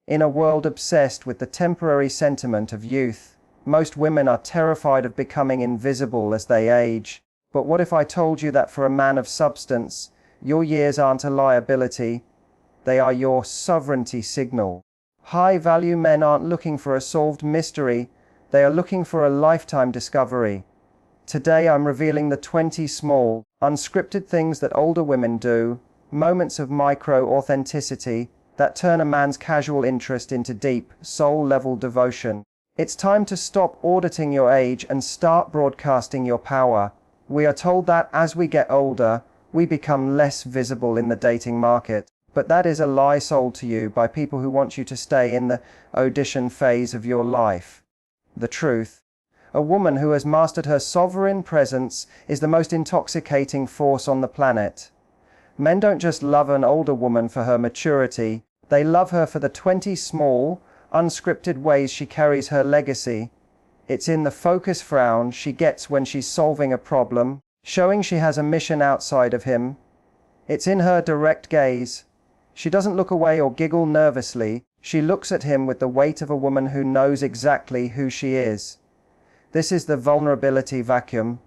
In a world obsessed with the temporary sentiment of youth, most women are terrified of becoming invisible as they age. But what if I told you that for a man of substance, your years aren't a liability, they are your sovereignty signal? High-value men aren't looking for a solved mystery, they are looking for a lifetime discovery. Today I'm revealing the 20 small, unscripted things that older women do, moments of micro-authenticity, that turn a man's casual interest into deep, soul-level devotion. It's time to stop auditing your age and start broadcasting your power. We are told that as we get older, we become less visible in the dating market. But that is a lie sold to you by people who want you to stay in the audition phase of your life. The truth: a woman who has mastered her sovereign presence is the most intoxicating force on the planet. Men don't just love an older woman for her maturity, they love her for the 20 small, unscripted ways she carries her legacy. It's in the focus frown she gets when she's solving a problem, showing she has a mission outside of him. It's in her direct gaze. She doesn't look away or giggle nervously, she looks at him with the weight of a woman who knows exactly who she is. This is the vulnerability vacuum.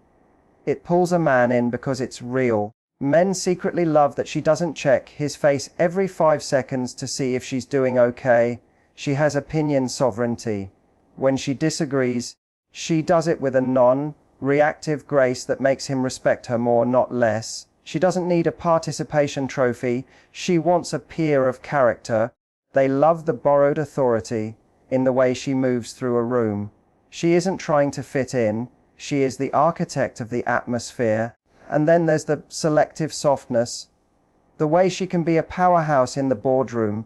It pulls a man in because it's real. Men secretly love that she doesn't check his face every 5 seconds to see if she's doing okay. She has opinion sovereignty. When she disagrees, she does it with a non-reactive grace that makes him respect her more, not less. She doesn't need a participation trophy, she wants a peer of character. They love the borrowed authority in the way she moves through a room. She isn't trying to fit in, she is the architect of the atmosphere. And then there's the selective softness, the way she can be a powerhouse in the boardroom,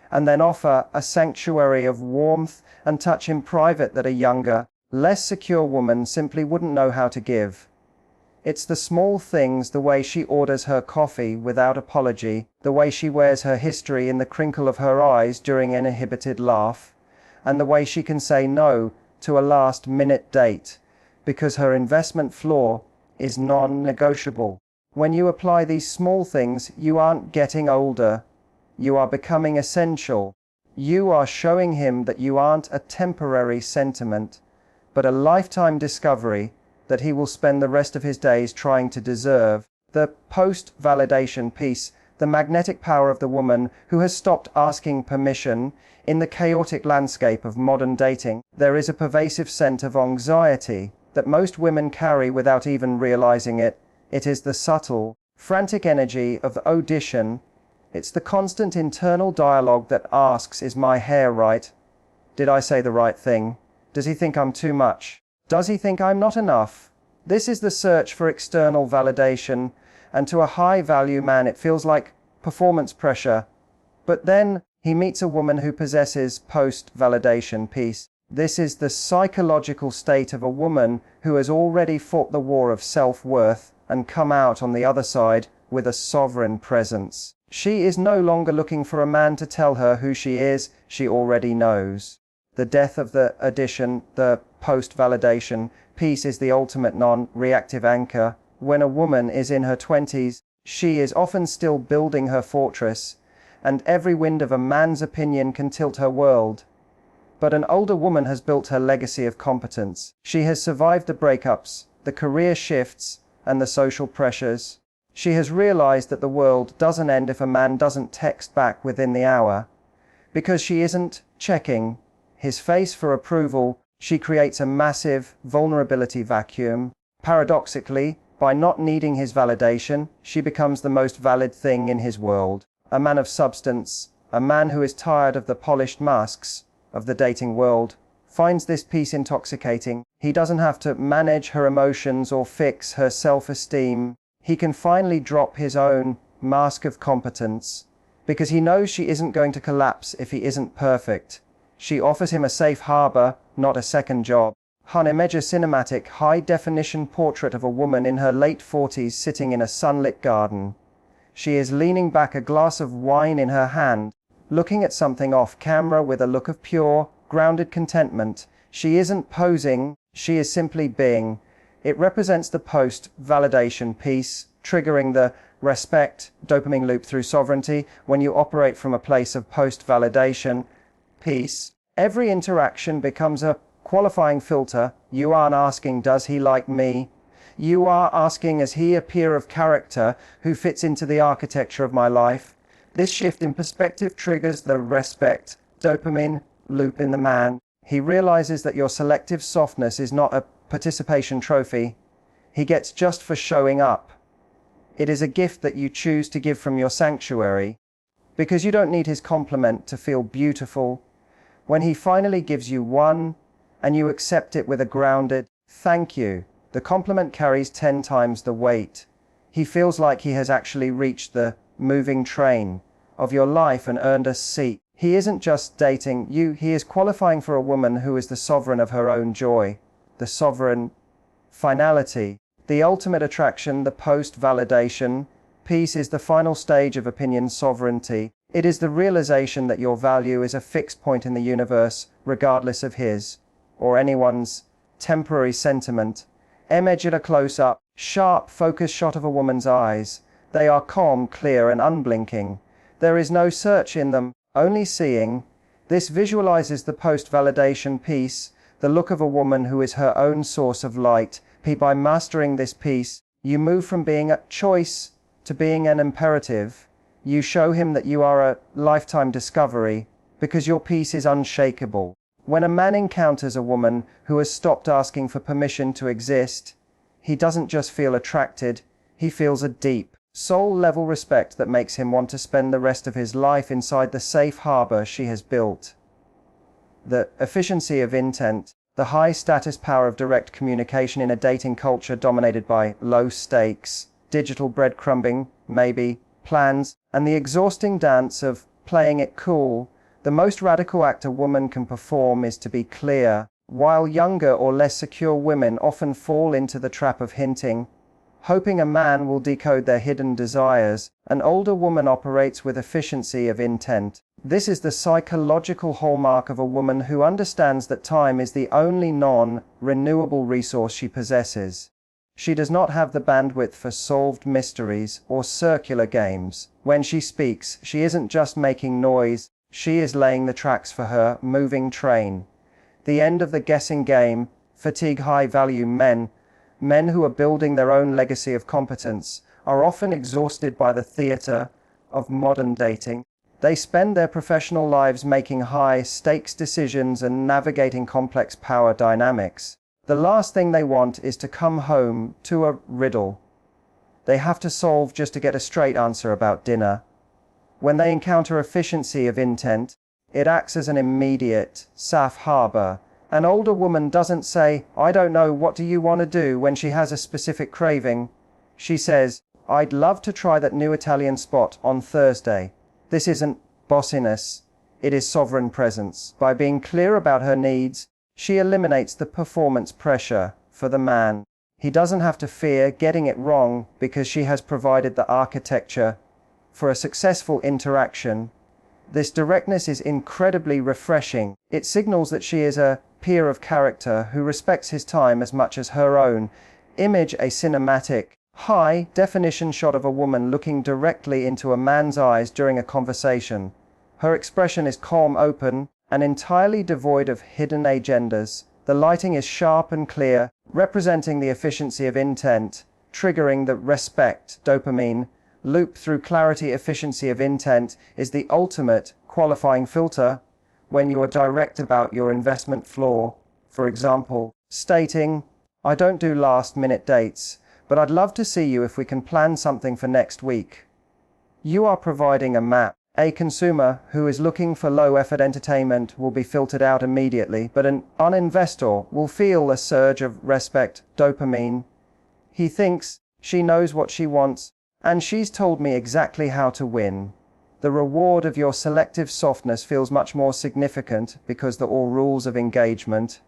and then offer a sanctuary of warmth and touch in private that a younger, less secure woman simply wouldn't know how to give. It's the small things, the way she orders her coffee without apology, the way she wears her history in the crinkle of her eyes during an uninhibited laugh, and the way she can say no to a last-minute date, because her investment floor is non-negotiable. When you apply these small things, you aren't getting older. You are becoming essential. You are showing him that you aren't a temporary sentiment, but a lifetime discovery that he will spend the rest of his days trying to deserve. The post-validation piece, the magnetic power of the woman who has stopped asking permission. In the chaotic landscape of modern dating, there is a pervasive scent of anxiety that most women carry without even realizing it. It is the subtle, frantic energy of the audition. It's the constant internal dialogue that asks, is my hair right? Did I say the right thing? Does he think I'm too much? Does he think I'm not enough? This is the search for external validation, and to a high-value man it feels like performance pressure. But then he meets a woman who possesses post-validation peace. This is the psychological state of a woman who has already fought the war of self-worth and come out on the other side with a sovereign presence. She is no longer looking for a man to tell her who she is, she already knows. The death of the audition, the post-validation piece, is the ultimate non-reactive anchor. When a woman is in her 20s, she is often still building her fortress, and every wind of a man's opinion can tilt her world. But an older woman has built her legacy of competence. She has survived the breakups, the career shifts, and the social pressures. She has realized that the world doesn't end if a man doesn't text back within the hour. Because she isn't checking his face for approval, she creates a massive vulnerability vacuum. Paradoxically, by not needing his validation, she becomes the most valid thing in his world. A man of substance, a man who is tired of the polished masks of the dating world, finds this peace intoxicating. He doesn't have to manage her emotions or fix her self-esteem. He can finally drop his own mask of competence, because he knows she isn't going to collapse if he isn't perfect. She offers him a safe harbor, not a second job. Imagine a cinematic, high-definition portrait of a woman in her late 40s sitting in a sunlit garden. She is leaning back, a glass of wine in her hand, looking at something off camera with a look of pure, grounded contentment. She isn't posing, she is simply being. It represents the post-validation piece, triggering the respect dopamine loop through sovereignty. When you operate from a place of post-validation, peace. Every interaction becomes a qualifying filter. You aren't asking, does he like me? You are asking, is he a peer of character who fits into the architecture of my life? This shift in perspective triggers the respect dopamine loop in the man. He realizes that your selective softness is not a participation trophy he gets just for showing up. It is a gift that you choose to give from your sanctuary, because you don't need his compliment to feel beautiful. When he finally gives you one, and you accept it with a grounded thank you, the compliment carries 10 times the weight. He feels like he has actually reached the moving train of your life and earned a seat. He isn't just dating you, he is qualifying for a woman who is the sovereign of her own joy, the sovereign finality. The ultimate attraction, the post-validation piece, is the final stage of opinion sovereignty. It is the realization that your value is a fixed point in the universe, regardless of his or anyone's temporary sentiment. Image at a close-up, sharp, focused shot of a woman's eyes. They are calm, clear, and unblinking. There is no search in them, only seeing. This visualizes the post-validation piece, the look of a woman who is her own source of light. By mastering this piece, you move from being a choice to being an imperative. You show him that you are a lifetime discovery, because your piece is unshakable. When a man encounters a woman who has stopped asking for permission to exist, he doesn't just feel attracted, he feels a deep, soul-level respect that makes him want to spend the rest of his life inside the safe harbor she has built. The efficiency of intent, the high-status power of direct communication in a dating culture dominated by low-stakes, digital breadcrumbing, maybe, plans, and the exhausting dance of playing it cool. The most radical act a woman can perform is to be clear, while younger or less secure women often fall into the trap of hinting, hoping a man will decode their hidden desires. An older woman operates with efficiency of intent. This is the psychological hallmark of a woman who understands that time is the only non-renewable resource she possesses. She does not have the bandwidth for solved mysteries or circular games. When she speaks, she isn't just making noise, she is laying the tracks for her moving train. The end of the guessing game. Fatigue high-value men who are building their own legacy of competence, are often exhausted by the theater of modern dating. They spend their professional lives making high-stakes decisions and navigating complex power dynamics. The last thing they want is to come home to a riddle they have to solve just to get a straight answer about dinner. When they encounter efficiency of intent, it acts as an immediate safe harbor. An older woman doesn't say, I don't know, what do you want to do, when she has a specific craving. She says, I'd love to try that new Italian spot on Thursday. This isn't bossiness, it is sovereign presence. By being clear about her needs, she eliminates the performance pressure for the man. He doesn't have to fear getting it wrong because she has provided the architecture for a successful interaction. This directness is incredibly refreshing. It signals that she is a peer of character who respects his time as much as her own. Image a cinematic, high-definition shot of a woman looking directly into a man's eyes during a conversation. Her expression is calm, open, and entirely devoid of hidden agendas. The lighting is sharp and clear, representing the efficiency of intent, triggering the respect dopamine loop through clarity. Efficiency of intent is the ultimate qualifying filter when you are direct about your investment flaw. For example, stating, I don't do last-minute dates, but I'd love to see you if we can plan something for next week. You are providing a map. A consumer who is looking for low-effort entertainment will be filtered out immediately, but an uninvestor will feel a surge of respect dopamine. He thinks, she knows what she wants, and she's told me exactly how to win. The reward of your selective softness feels much more significant because all rules of engagement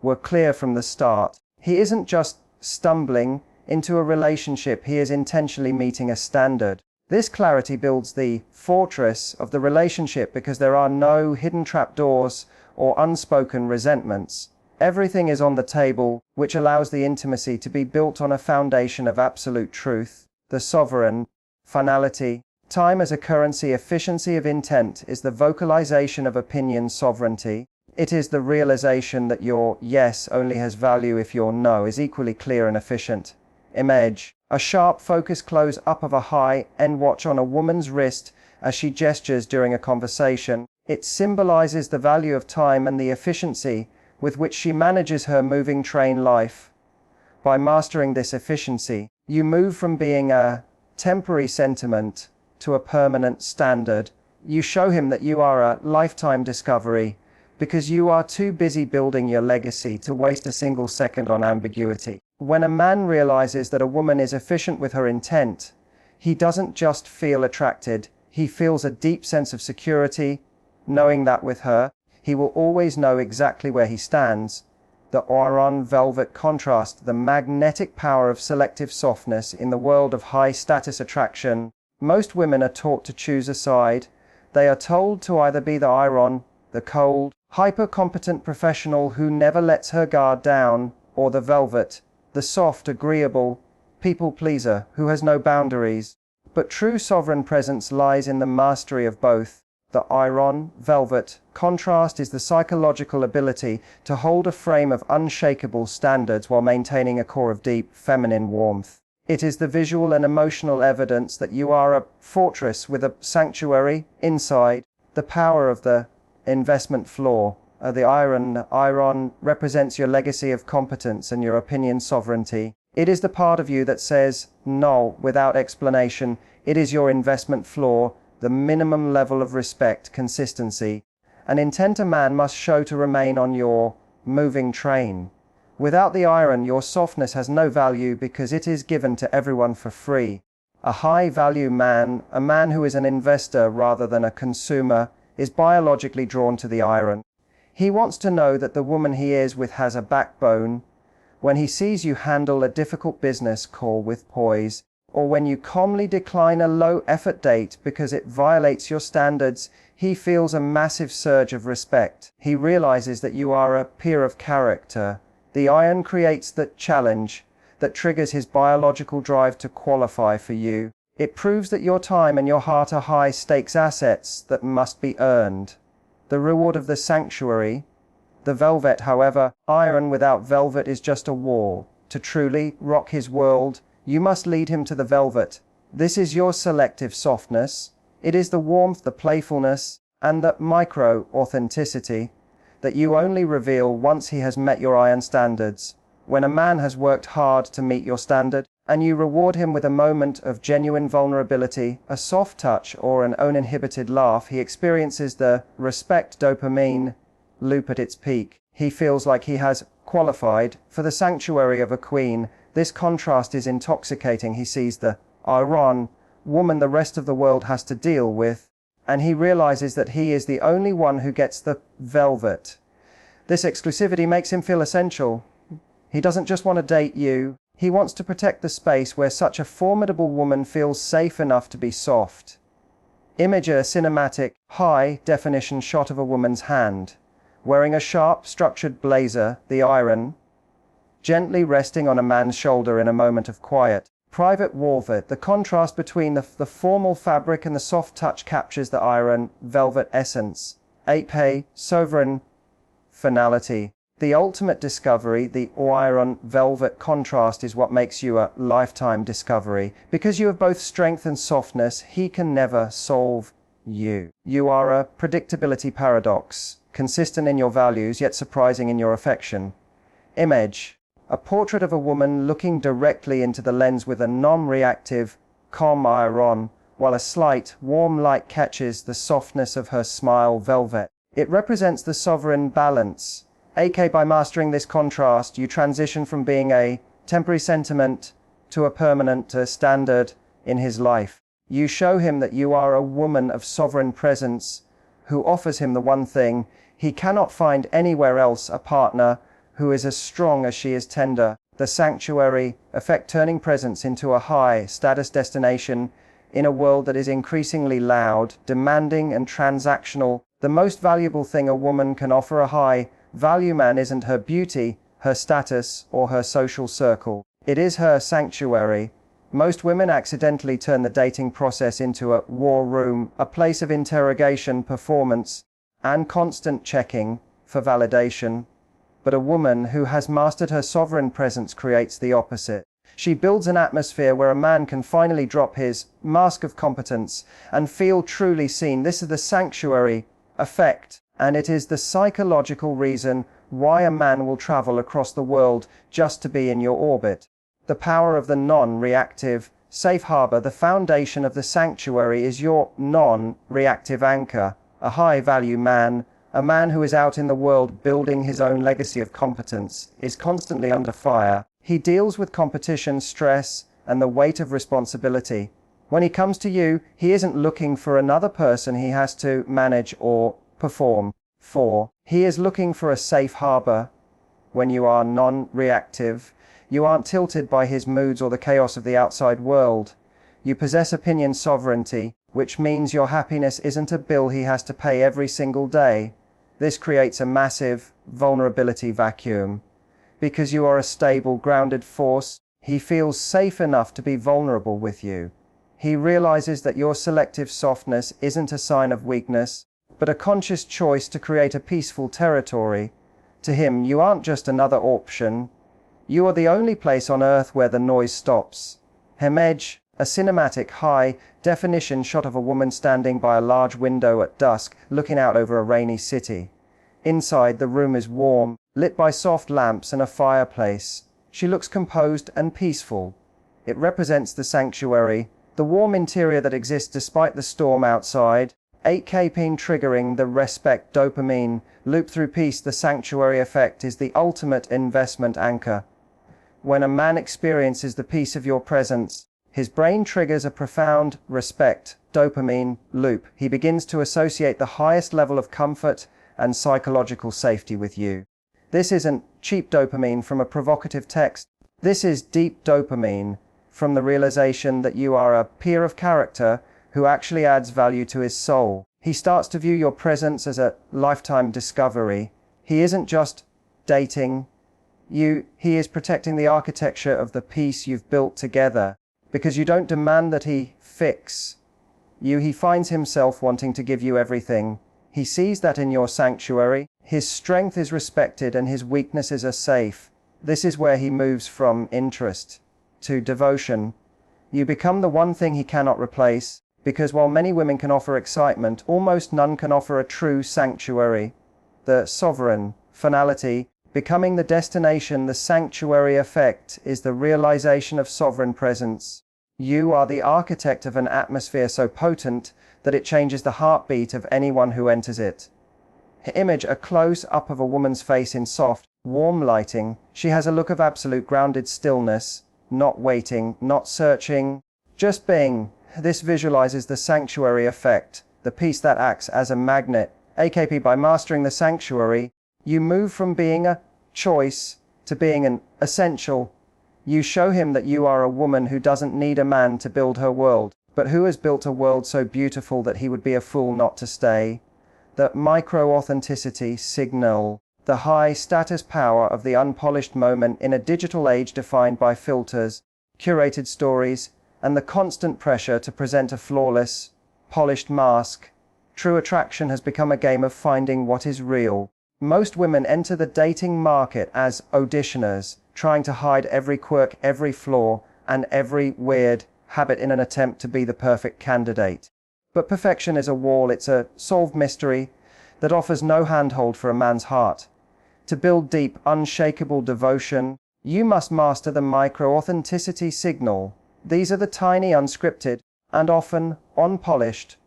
were clear from the start. He isn't just stumbling into a relationship, he is intentionally meeting a standard. This clarity builds the fortress of the relationship because there are no hidden trapdoors or unspoken resentments. Everything is on the table, which allows the intimacy to be built on a foundation of absolute truth. The sovereign finality Time as a currency, efficiency of intent is the vocalization of opinion sovereignty. It is the realization that your yes only has value if your no is equally clear and efficient. Image: a sharp focused close up of a high-end watch on a woman's wrist as she gestures during a conversation. It symbolizes the value of time and the efficiency with which she manages her moving train life. By mastering this efficiency, you move from being a temporary sentiment to a permanent standard. You show him that you are a lifetime discovery because you are too busy building your legacy to waste a single second on ambiguity. When a man realizes that a woman is efficient with her intent, he doesn't just feel attracted, he feels a deep sense of security, knowing that with her, he will always know exactly where he stands. The iron velvet contrast, the magnetic power of selective softness in the world of high-status attraction. Most women are taught to choose a side. They are told to either be the iron, the cold, hyper-competent professional who never lets her guard down, or the velvet, the soft, agreeable, people-pleaser who has no boundaries. But true sovereign presence lies in the mastery of both. The iron, velvet, contrast is the psychological ability to hold a frame of unshakable standards while maintaining a core of deep, feminine warmth. It is the visual and emotional evidence that you are a fortress with a sanctuary inside. The power of the investment floor. The iron represents your legacy of competence and your opinion sovereignty. It is the part of you that says no without explanation. It is your investment floor, the minimum level of respect, consistency. An intent a man must show to remain on your moving train. Without the iron, your softness has no value because it is given to everyone for free. A high-value man, a man who is an investor rather than a consumer, is biologically drawn to the iron. He wants to know that the woman he is with has a backbone. When he sees you handle a difficult business call with poise, or when you calmly decline a low-effort date because it violates your standards, he feels a massive surge of respect. He realizes that you are a peer of character. The iron creates the challenge that triggers his biological drive to qualify for you. It proves that your time and your heart are high-stakes assets that must be earned. The reward of the sanctuary. The velvet, however, iron without velvet is just a wall. To truly rock his world, you must lead him to the velvet. This is your selective softness. It is the warmth, the playfulness, and the micro-authenticity that you only reveal once he has met your iron standards. When a man has worked hard to meet your standard, and you reward him with a moment of genuine vulnerability, a soft touch, or an uninhibited laugh, he experiences the respect dopamine loop at its peak. He feels like he has qualified for the sanctuary of a queen. This contrast is intoxicating. He sees the iron woman the rest of the world has to deal with, and he realizes that he is the only one who gets the velvet. This exclusivity makes him feel essential. He doesn't just want to date you, he wants to protect the space where such a formidable woman feels safe enough to be soft. Image: a cinematic, high-definition shot of a woman's hand, wearing a sharp, structured blazer, the iron, gently resting on a man's shoulder in a moment of quiet. Private velvet. The contrast between the formal fabric and the soft touch captures the iron velvet essence. Ape, sovereign finality. The ultimate discovery, the iron velvet contrast is what makes you a lifetime discovery. Because you have both strength and softness, he can never solve you. You are a predictability paradox, consistent in your values, yet surprising in your affection. Image: a portrait of a woman looking directly into the lens with a non-reactive, calm iron, while a slight, warm light catches the softness of her smile velvet. It represents the sovereign balance. By mastering this contrast, you transition from being a temporary sentiment to a permanent standard in his life. You show him that you are a woman of sovereign presence who offers him the one thing he cannot find anywhere else, a partner who is as strong as she is tender. The sanctuary effect, turning presence into a high-status destination in a world that is increasingly loud, demanding, and transactional. The most valuable thing a woman can offer a high-value man isn't her beauty, her status, or her social circle. It is her sanctuary, Most women accidentally turn the dating process into a war room, a place of interrogation, performance, and constant checking for validation. But a woman who has mastered her sovereign presence creates the opposite. She builds an atmosphere where a man can finally drop his mask of competence and feel truly seen. This is the sanctuary effect, and it is the psychological reason why a man will travel across the world just to be in your orbit. The power of the non-reactive safe harbor. The foundation of the sanctuary is your non-reactive anchor, a high-value man. A man who is out in the world building his own legacy of competence is constantly under fire. He deals with competition, stress, and the weight of responsibility. When he comes to you, he isn't looking for another person he has to manage or perform for. He is looking for a safe harbor. When you are non-reactive, you aren't tilted by his moods or the chaos of the outside world. You possess opinion sovereignty, which means your happiness isn't a bill he has to pay every single day. This creates a massive vulnerability vacuum. Because you are a stable, grounded force, he feels safe enough to be vulnerable with you. He realizes that your selective softness isn't a sign of weakness, but a conscious choice to create a peaceful territory. To him, you aren't just another option. You are the only place on earth where the noise stops. Image a cinematic, high-definition shot of a woman standing by a large window at dusk, looking out over a rainy city. Inside, the room is warm, lit by soft lamps and a fireplace. She looks composed and peaceful. It represents the sanctuary, the warm interior that exists despite the storm outside. 8-caffeine triggering the respect dopamine loop through peace. The sanctuary effect is the ultimate investment anchor. When a man experiences the peace of your presence, his brain triggers a profound respect dopamine loop. He begins to associate the highest level of comfort and psychological safety with you. This isn't cheap dopamine from a provocative text. This is deep dopamine from the realization that you are a peer of character who actually adds value to his soul. He starts to view your presence as a lifetime discovery. He isn't just dating you, he is protecting the architecture of the peace you've built together. Because you don't demand that he fix you, he finds himself wanting to give you everything. He sees that in your sanctuary, his strength is respected and his weaknesses are safe. This is where he moves from interest to devotion. You become the one thing he cannot replace, because while many women can offer excitement, almost none can offer a true sanctuary. The sovereign finality, becoming the destination. The sanctuary effect is the realization of sovereign presence. You are the architect of an atmosphere so potent that it changes the heartbeat of anyone who enters it. Image a close-up of a woman's face in soft, warm lighting. She has a look of absolute grounded stillness, not waiting, not searching, just being. This visualizes the sanctuary effect, the peace that acts as a magnet. AKP by mastering the sanctuary, you move from being a choice to being an essential. You show him that you are a woman who doesn't need a man to build her world, but who has built a world so beautiful that he would be a fool not to stay. The micro-authenticity signal, the high-status power of the unpolished moment in a digital age defined by filters, curated stories, and the constant pressure to present a flawless, polished mask. True attraction has become a game of finding what is real. Most women enter the dating market as auditioners, trying to hide every quirk, every flaw, and every weird habit in an attempt to be the perfect candidate. But perfection is a wall. It's a solved mystery that offers no handhold for a man's heart. To build deep, unshakable devotion, you must master the micro-authenticity signal. These are the tiny, unscripted, and often unpolished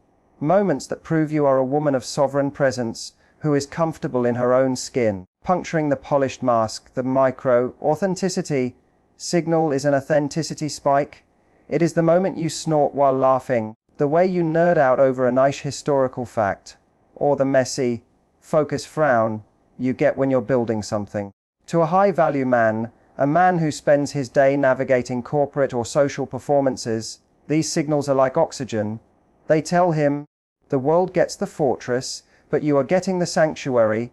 moments that prove you are a woman of sovereign presence who is comfortable in her own skin. Puncturing the polished mask, the micro-authenticity signal is an authenticity spike. It is the moment you snort while laughing, the way you nerd out over a nice historical fact, or the messy, focused frown you get when you're building something. To a high-value man, a man who spends his day navigating corporate or social performances, these signals are like oxygen. They tell him, the world gets the fortress, but you are getting the sanctuary.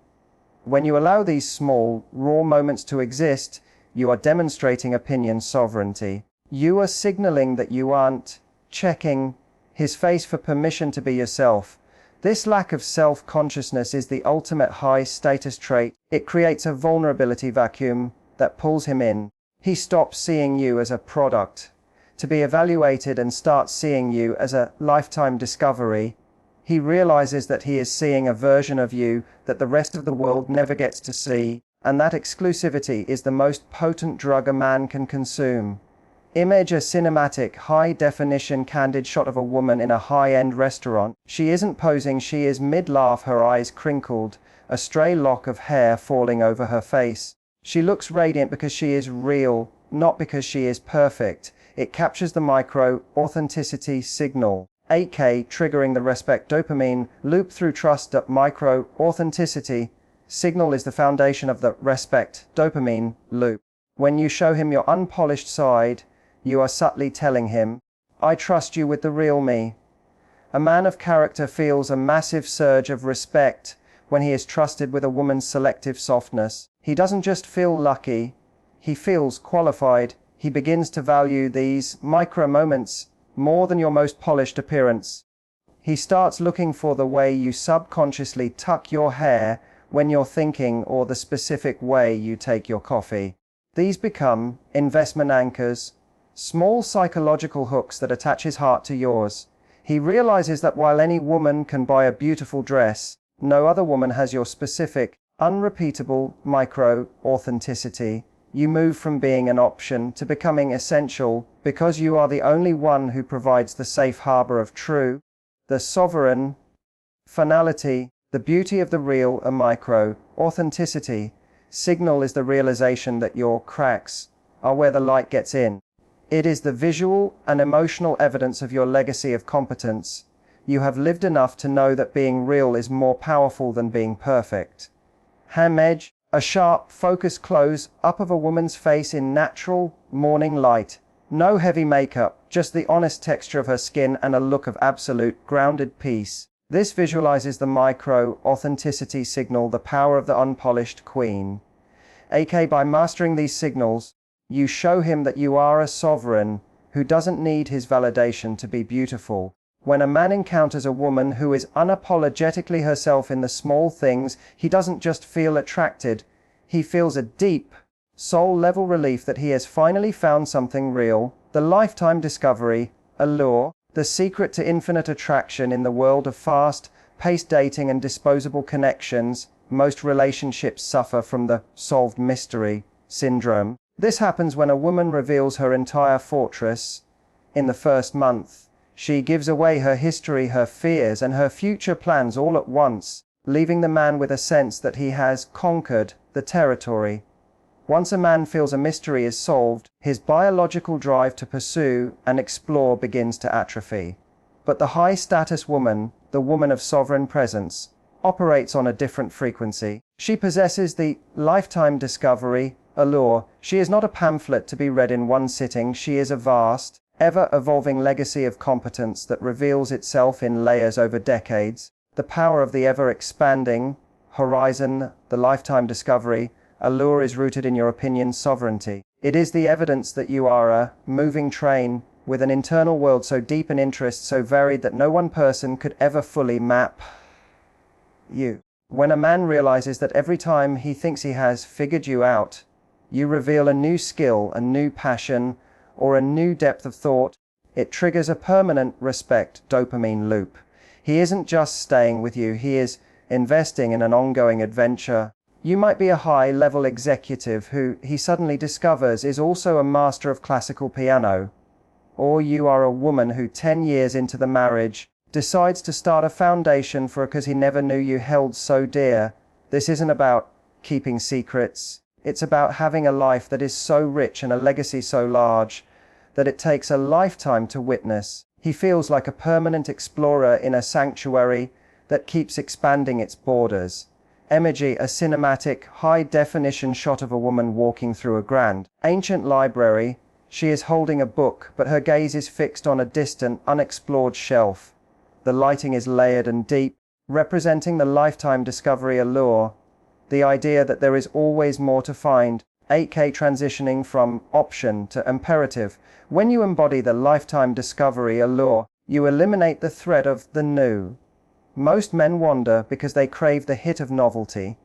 When you allow these small, raw moments to exist, you are demonstrating opinion sovereignty. You are signaling that you aren't checking his face for permission to be yourself. This lack of self-consciousness is the ultimate high-status trait. It creates a vulnerability vacuum that pulls him in. He stops seeing you as a product to be evaluated and starts seeing you as a lifetime discovery. He realizes that he is seeing a version of you that the rest of the world never gets to see, and that exclusivity is the most potent drug a man can consume. Image a cinematic, high-definition candid shot of a woman in a high-end restaurant. She isn't posing, she is mid-laugh, her eyes crinkled, a stray lock of hair falling over her face. She looks radiant because she is real, not because she is perfect. It captures the micro-authenticity signal, aka triggering the respect dopamine loop through trust. Micro-authenticity signal is the foundation of the respect dopamine loop. When you show him your unpolished side, you are subtly telling him, I trust you with the real me. A man of character feels a massive surge of respect when he is trusted with a woman's selective softness. He doesn't just feel lucky, he feels qualified. He begins to value these micro moments more than your most polished appearance. He starts looking for the way you subconsciously tuck your hair when you're thinking, or the specific way you take your coffee. These become investment anchors, small psychological hooks that attach his heart to yours. He realizes that while any woman can buy a beautiful dress, no other woman has your specific, unrepeatable micro-authenticity. You move from being an option to becoming essential because you are the only one who provides the safe harbor of true, the sovereign finality, the beauty of the real. A micro-authenticity signal is the realization that your cracks are where the light gets in. It is the visual and emotional evidence of your legacy of competence. You have lived enough to know that being real is more powerful than being perfect. Ham edge, a sharp, focused close-up of a woman's face in natural morning light. No heavy makeup, just the honest texture of her skin and a look of absolute, grounded peace. This visualizes the micro-authenticity signal, the power of the unpolished queen. aka by mastering these signals, you show him that you are a sovereign who doesn't need his validation to be beautiful. When a man encounters a woman who is unapologetically herself in the small things, he doesn't just feel attracted, he feels a deep, soul-level relief that he has finally found something real. The lifetime discovery, allure, the secret to infinite attraction in the world of fast-paced dating and disposable connections. Most relationships suffer from the solved mystery syndrome. This happens when a woman reveals her entire fortress in the first month. She gives away her history, her fears, and her future plans all at once, leaving the man with a sense that he has conquered the territory. Once a man feels a mystery is solved, his biological drive to pursue and explore begins to atrophy. But the high-status woman, the woman of sovereign presence, operates on a different frequency. She possesses the lifetime discovery allure. She is not a pamphlet to be read in one sitting. She is a vast, ever-evolving legacy of competence that reveals itself in layers over decades. The power of the ever-expanding horizon, the lifetime discovery allure, is rooted in your opinion's sovereignty. It is the evidence that you are a moving train with an internal world so deep and interests so varied that no one person could ever fully map you. When a man realizes that every time he thinks he has figured you out, you reveal a new skill, a new passion, or a new depth of thought, it triggers a permanent respect dopamine loop. He isn't just staying with you, he is investing in an ongoing adventure. You might be a high-level executive who he suddenly discovers is also a master of classical piano. Or you are a woman who 10 years into the marriage decides to start a foundation for because he never knew you held so dear. This isn't about keeping secrets. It's about having a life that is so rich and a legacy so large that it takes a lifetime to witness. He feels like a permanent explorer in a sanctuary that keeps expanding its borders. Imagery, a cinematic, high-definition shot of a woman walking through a grand, ancient library. She is holding a book, but her gaze is fixed on a distant, unexplored shelf. The lighting is layered and deep, representing the lifetime discovery allure. The idea that there is always more to find. 8K transitioning from option to imperative. When you embody the lifetime discovery allure, you eliminate the threat of the new. Most men wander because they crave the hit of novelty.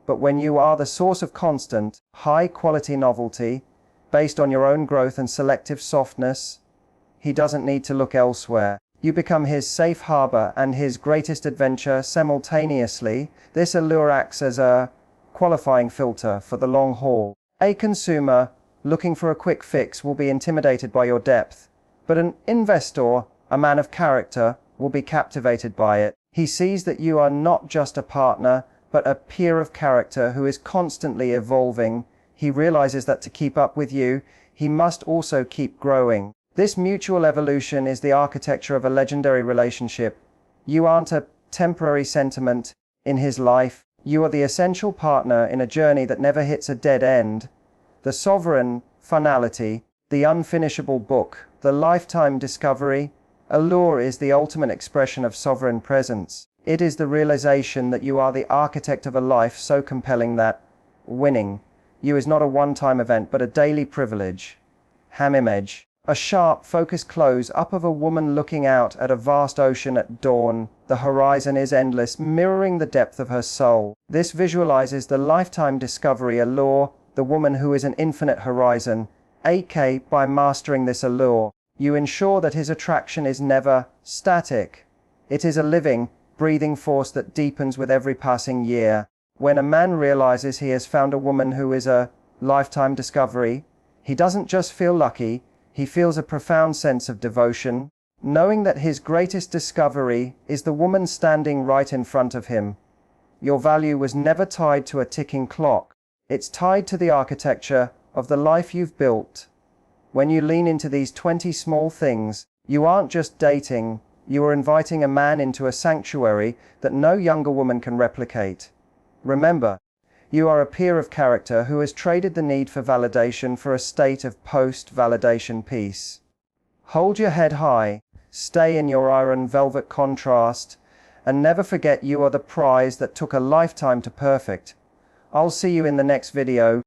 But when you are the source of constant, high-quality novelty, based on your own growth and selective softness, he doesn't need to look elsewhere. You become his safe harbor and his greatest adventure simultaneously. This allure acts as a qualifying filter for the long haul. A consumer looking for a quick fix will be intimidated by your depth, but an investor, a man of character, will be captivated by it. He sees that you are not just a partner, but a peer of character who is constantly evolving. He realizes that to keep up with you, he must also keep growing. This mutual evolution is the architecture of a legendary relationship. You aren't a temporary sentiment in his life. You are the essential partner in a journey that never hits a dead end. The sovereign finality, the unfinishable book, the lifetime discovery. Allure is the ultimate expression of sovereign presence. It is the realization that you are the architect of a life so compelling that winning you is not a one-time event but a daily privilege. Ham image. A sharp, focused close-up of a woman looking out at a vast ocean at dawn. The horizon is endless, mirroring the depth of her soul. This visualizes the lifetime discovery allure, the woman who is an infinite horizon. 8K, by mastering this allure, you ensure that his attraction is never static. It is a living, breathing force that deepens with every passing year. When a man realizes he has found a woman who is a lifetime discovery, he doesn't just feel lucky, he feels a profound sense of devotion, knowing that his greatest discovery is the woman standing right in front of him. Your value was never tied to a ticking clock. It's tied to the architecture of the life you've built. When you lean into these 20 small things, you aren't just dating, you are inviting a man into a sanctuary that no younger woman can replicate. Remember, you are a peer of character who has traded the need for validation for a state of post-validation peace. Hold your head high, stay in your iron velvet contrast, and never forget you are the prize that took a lifetime to perfect. I'll see you in the next video.